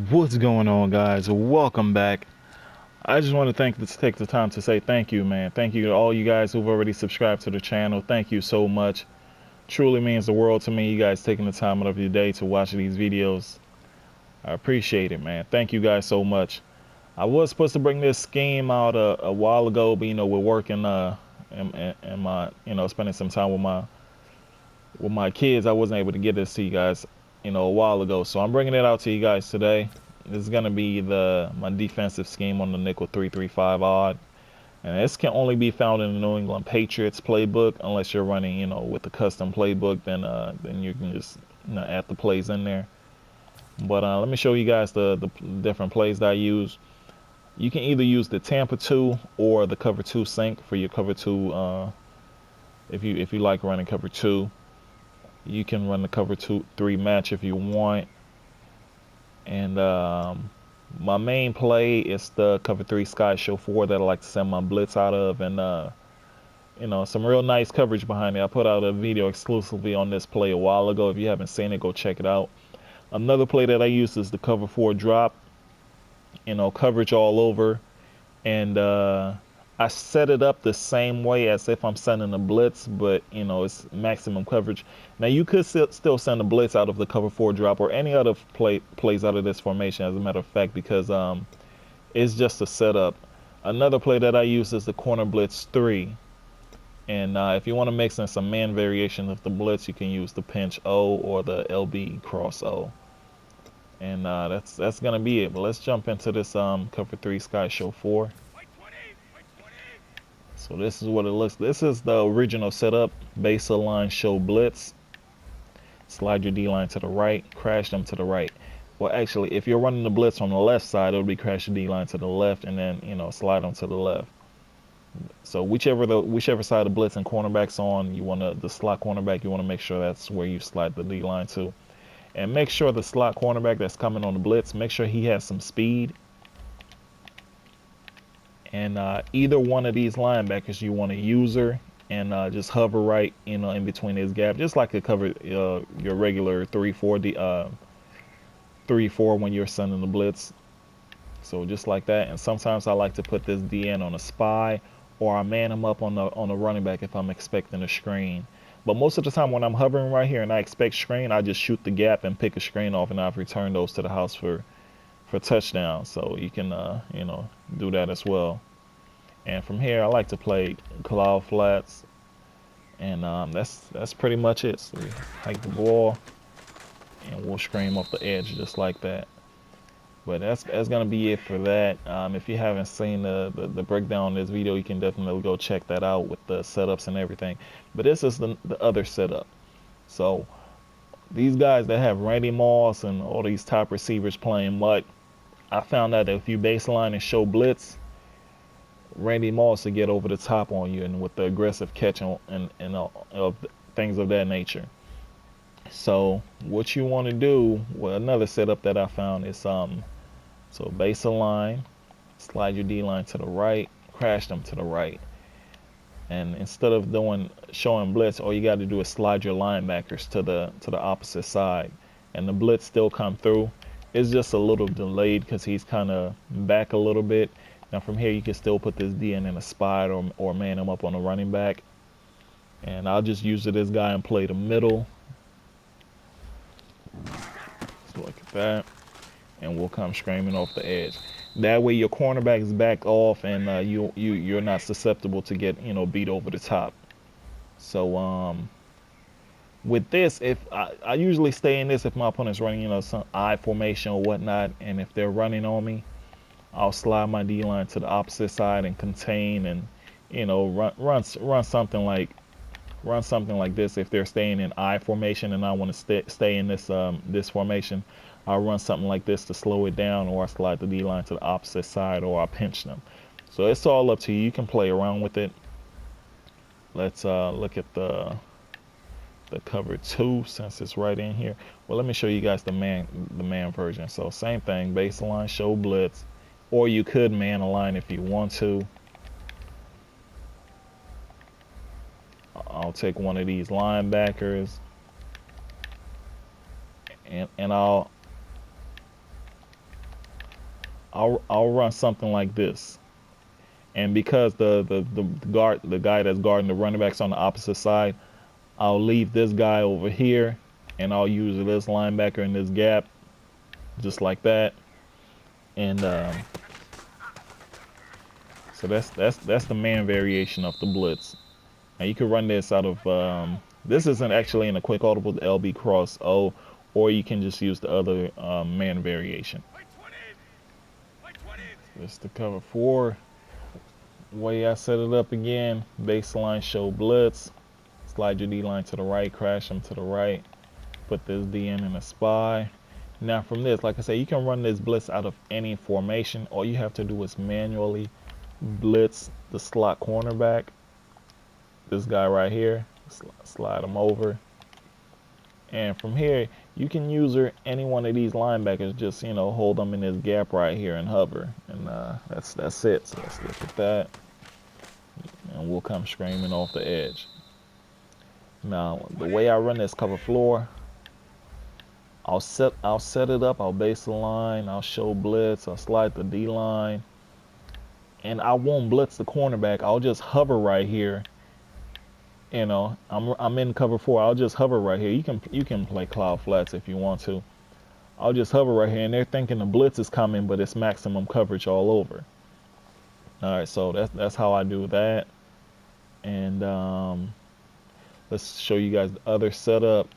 What's going on, guys? Welcome back. I just want to take the time to say thank you, man. Thank you to all you guys who've already subscribed to the channel. Thank you so much. Truly means the world to me, you guys taking the time out of your day to watch these videos. I appreciate it, man. Thank you guys so much. I was supposed to bring this scheme out a while ago, but we're working and my spending some time with my kids. I wasn't able to get this to you guys a while ago, so I'm bringing it out to you guys today. This is gonna be my defensive scheme on the nickel 3-3-5 odd, and this can only be found in the New England Patriots playbook unless you're running with the custom playbook. Then you can just add the plays in there. But let me show you guys the different plays that I use. You can either use the Tampa 2 or the cover 2 sync for your cover 2. If you like running cover 2, you can run the cover 2-3 match if you want. And my main play is the cover 3 Sky Show 4 that I like to send my blitz out of, and some real nice coverage behind it. I put out a video exclusively on this play a while ago. If you haven't seen it, go check it out. Another play that I use is the cover 4 drop, coverage all over, and I set it up the same way as if I'm sending a blitz, but it's maximum coverage. Now you could still send a blitz out of the cover 4 drop or any other plays out of this formation, as a matter of fact, because it's just a setup. Another play that I use is the corner blitz 3, and if you want to mix in some man variation of the blitz, you can use the pinch O or the LB cross O. And that's gonna be it. But let's jump into this cover 3 Sky Show 4. So this is what it looks. This is the original setup. Base align show blitz. Slide your D line to the right. Crash them to the right. Well, actually, if you're running the blitz from the left side, it'll be crash your D line to the left, and then slide them to the left. So whichever side the blitz and cornerback's on, the slot cornerback. You want to make sure that's where you slide the D line to. And make sure the slot cornerback that's coming on the blitz, make sure he has some speed. And either one of these linebackers, you want to use her and just hover right, in between his gap, just like it covered your regular 3-4 when you're sending the blitz. So just like that. And sometimes I like to put this DN on a spy, or I man him up on the running back if I'm expecting a screen. But most of the time when I'm hovering right here and I expect screen, I just shoot the gap and pick a screen off, and I've returned those to the house for touchdowns. So you can do that as well. And from here, I like to play cloud flats, and that's pretty much it. So we hike the ball, and we'll scream off the edge just like that. But that's gonna be it for that. If you haven't seen the breakdown of this video, you can definitely go check that out with the setups and everything. But this is the other setup. So these guys that have Randy Moss and all these top receivers playing mutt, I found out that if you baseline and show blitz, Randy Moss to get over the top on you, and with the aggressive catch and of things of that nature. So what you want to do, well, another setup that I found is so base align, slide your D line to the right, crash them to the right, and instead of showing blitz, all you got to do is slide your linebackers to the opposite side, and the blitz still come through. It's just a little delayed because he's kind of back a little bit. Now from here, you can still put this DN in a spot, or man him up on a running back. And I'll just use this guy and play the middle. Just like that. And we'll come screaming off the edge. That way your cornerback is back off, and you're not susceptible to get beat over the top. So with this, if I usually stay in this if my opponent's running some I formation or whatnot, and if they're running on me, I'll slide my D line to the opposite side and contain, and run something like this. If they're staying in I formation and I want to stay in this formation, I'll run something like this to slow it down, or I slide the D line to the opposite side, or I pinch them. So it's all up to you. You can play around with it. Let's look at the cover 2 since it's right in here. Well, let me show you guys the man version. So same thing, baseline, show blitz. Or you could man align if you want to. I'll take one of these linebackers, and I'll I'll run something like this. And because the guy that's guarding the running back's on the opposite side, I'll leave this guy over here, and I'll use this linebacker in this gap, just like that. And so that's the man variation of the blitz. Now you can run this out of this isn't actually in a quick audible, the LB cross O, or you can just use the other man variation. This is the cover 4. Way I set it up again, baseline show blitz, slide your D line to the right, crash them to the right, put this D in a spy. Now from this, like I said, you can run this blitz out of any formation. All you have to do is manually blitz the slot cornerback, this guy right here, slide him over. And from here, you can use any one of these linebackers, just, you know, hold them in this gap right here and hover. And that's it. So let's look at that. And we'll come screaming off the edge. Now, the way I run this cover floor, I'll set it up, I'll base the line, I'll show blitz, I'll slide the D line, and I won't blitz the cornerback. I'll just hover right here. You know, I'm in cover 4. I'll just hover right here. You can play cloud flats if you want to. I'll just hover right here, and they're thinking the blitz is coming, but it's maximum coverage all over. All right, so that's how I do that. And let's show you guys the other setup.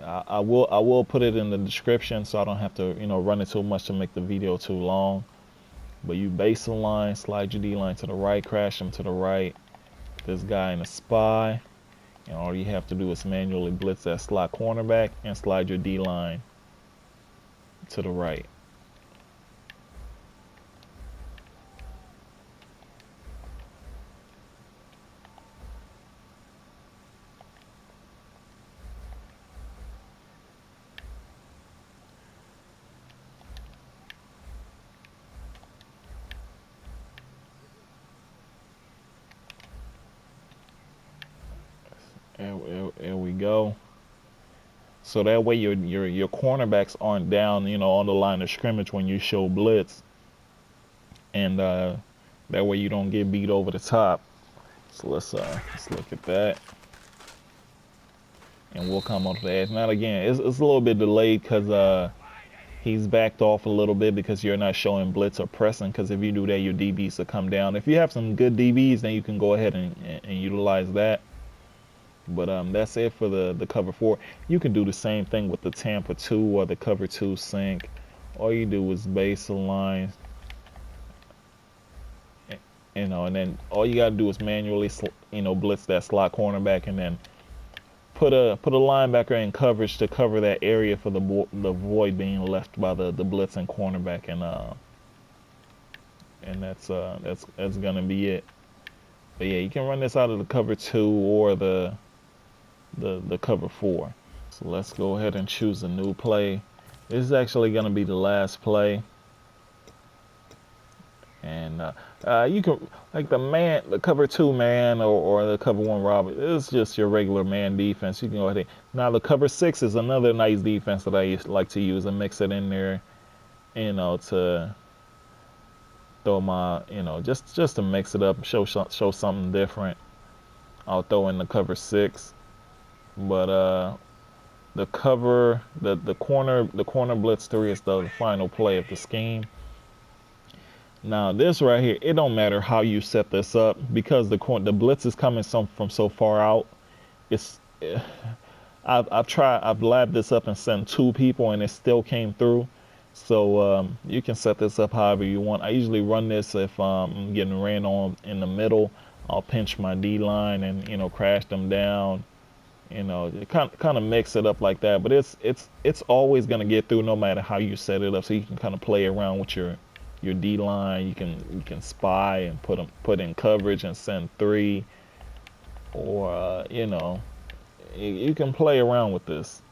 I will put it in the description, so I don't have to, you know, run it too much to make the video too long. But you base the line, slide your D line to the right, crash them to the right. This guy in a spy, and all you have to do is manually blitz that slot cornerback and slide your D line to the right. There we go. So that way your cornerbacks aren't down, you know, on the line of scrimmage when you show blitz, and that way you don't get beat over the top. So let's look at that, and we'll come onto the edge. Now again, it's a little bit delayed because he's backed off a little bit because you're not showing blitz or pressing. Because if you do that, your DBs will come down. If you have some good DBs, then you can go ahead and utilize that. But that's it for the cover 4. You can do the same thing with the Tampa 2 or the cover 2 sync. All you do is base the line, you know, and then all you gotta do is manually, you know, blitz that slot cornerback, and then put a linebacker in coverage to cover that area for the void being left by the blitzing cornerback, and that's gonna be it. But yeah, you can run this out of the cover 2 or the cover 4. So let's go ahead and choose a new play. This is actually going to be the last play. And you can, like the cover 2 man or the cover 1 robber, it's just your regular man defense. You can go ahead. Now the cover 6 is another nice defense that I like to use and mix it in there, you know, to throw my, you know, just to mix it up, show something different. I'll throw in the cover 6. But the corner blitz 3 is the final play of the scheme. Now this right here, it don't matter how you set this up because the blitz is coming from so far out. I've labbed this up and sent 2 people and it still came through. So you can set this up however you want. I usually run this if I'm getting ran on in the middle. I'll pinch my D line and, you know, crash them down. You know, it kind of mix it up like that, but it's always gonna get through no matter how you set it up. So you can kind of play around with your D line. You can spy and put in coverage and send 3, or you know, you can play around with this.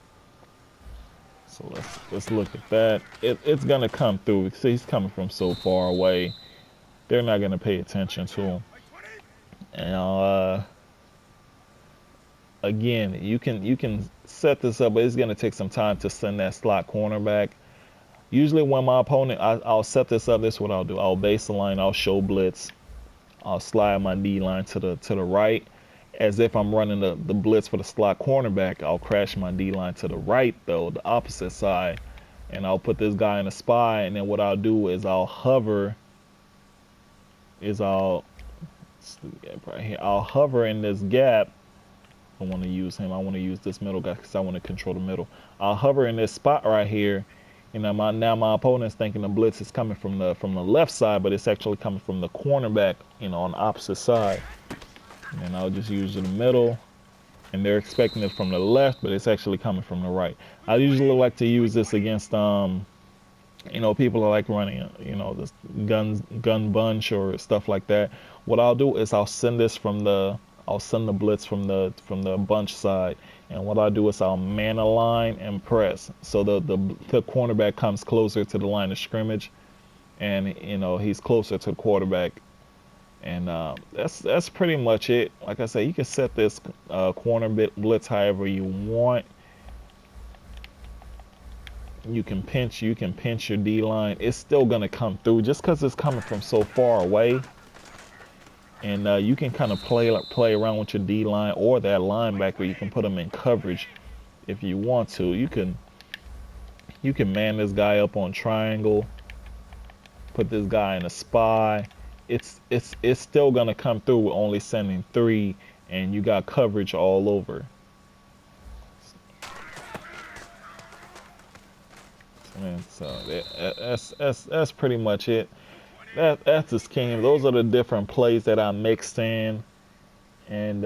So let's look at that. It's gonna come through. See, he's coming from so far away. They're not gonna pay attention to him. And again, you can set this up, but it's gonna take some time to send that slot cornerback. Usually when my opponent, I'll set this up. This is what I'll do. I'll base the line. I'll show blitz. I'll slide my D line to the right, as if I'm running the blitz for the slot cornerback. I'll crash my D line to the right though, the opposite side, and I'll put this guy in a spy. And then what I'll do is I'll hover. Right here. I'll hover in this gap. I want to use him. I want to use this middle guy because I want to control the middle. I'll hover in this spot right here. You know, now my opponent's thinking the blitz is coming from the left side, but it's actually coming from the cornerback, you know, on the opposite side. And I'll just use the middle, and they're expecting it from the left, but it's actually coming from the right. I usually like to use this against you know, people are like running, you know, this gun bunch or stuff like that. What I'll do is I'll send the blitz from the bunch side, and what I'll do is I'll man a line and press, so the cornerback comes closer to the line of scrimmage, and you know he's closer to the quarterback, and that's pretty much it. Like I said, you can set this corner blitz however you want. You can pinch your D line. It's still gonna come through just because it's coming from so far away. And you can kind of play around with your D line or that linebacker. You can put them in coverage if you want to. You can man this guy up on triangle. Put this guy in a spy. It's still gonna come through with only sending 3, and you got coverage all over. So that's pretty much it. That's the scheme. Those are the different plays that I mixed in, and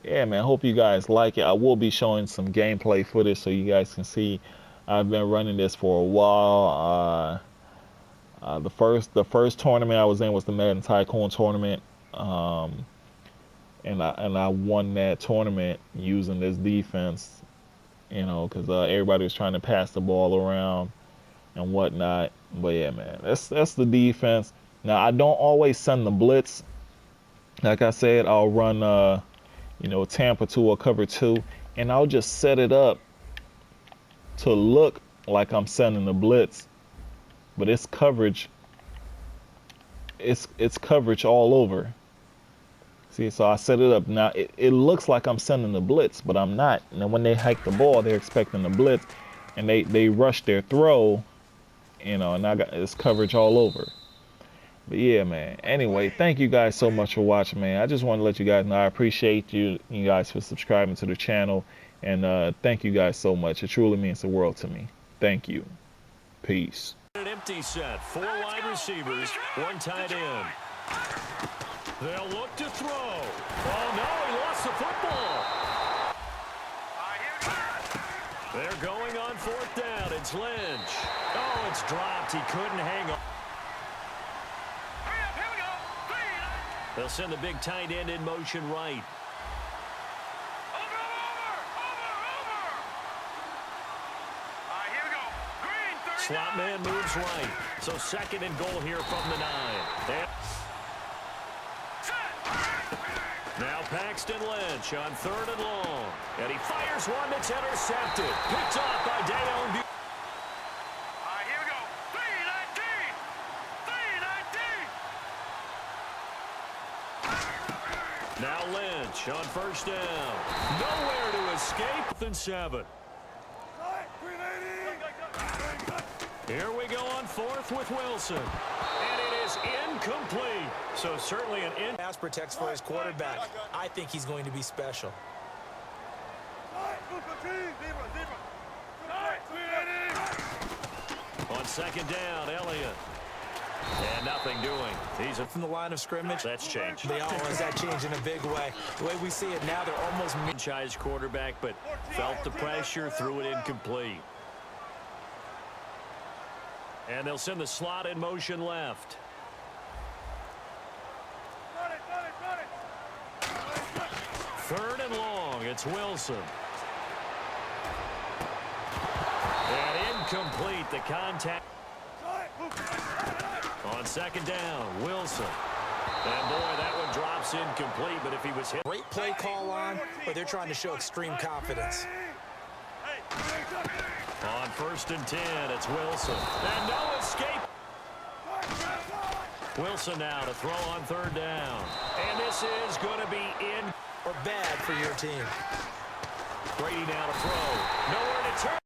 yeah, man. Hope you guys like it. I will be showing some gameplay footage so you guys can see. I've been running this for a while. The first tournament I was in was the Madden Tycoon tournament, and I won that tournament using this defense. You know, because everybody was trying to pass the ball around and whatnot. But yeah, man, that's the defense. Now I don't always send the blitz. Like I said, I'll run you know, Tampa 2 or cover 2, and I'll just set it up to look like I'm sending the blitz, but it's coverage. It's coverage all over. See, so I set it up. Now it looks like I'm sending the blitz, but I'm not. And when they hike the ball, they're expecting the blitz, and they rush their throw, you know, and I got this coverage all over. But yeah, man. Anyway, thank you guys so much for watching, man. I just want to let you guys know I appreciate you guys for subscribing to the channel, and thank you guys so much. It truly means the world to me. Thank you. Peace. An empty set, 4 wide receivers, 1 tight end. They'll look to throw. Oh, no, he lost the football. They're going on 4th down. It's Lynch. Oh, it's dropped. He couldn't hang on. They'll send the big tight end in motion right. Slot man moves right. So 2nd and goal here from the 9. Now Paxton Lynch on 3rd and long. And he fires one that's intercepted. Picked off by Dayon. Here we go. 319. 319. Now Lynch on 1st down. Nowhere to escape. 4th and 7. Here we go on 4th with Wilson. And it is incomplete. So certainly an pass protects for his quarterback. I think he's going to be special. On 2nd down, Elliott. And nothing doing. He's From the line of scrimmage. That's changed. They always that change in a big way. The way we see it now, they're almost franchise quarterback, but felt the pressure, threw it incomplete. And they'll send the slot in motion left. Third and long, it's Wilson. And incomplete, the contact. On 2nd down, Wilson. And boy, that one drops incomplete, but if he was hit. Great play call on, but they're trying to show extreme confidence. On 1st and 10, it's Wilson. And no escape. Wilson now to throw on 3rd down. And this is going to be in or bad for your team. Brady now to throw. Nowhere to turn.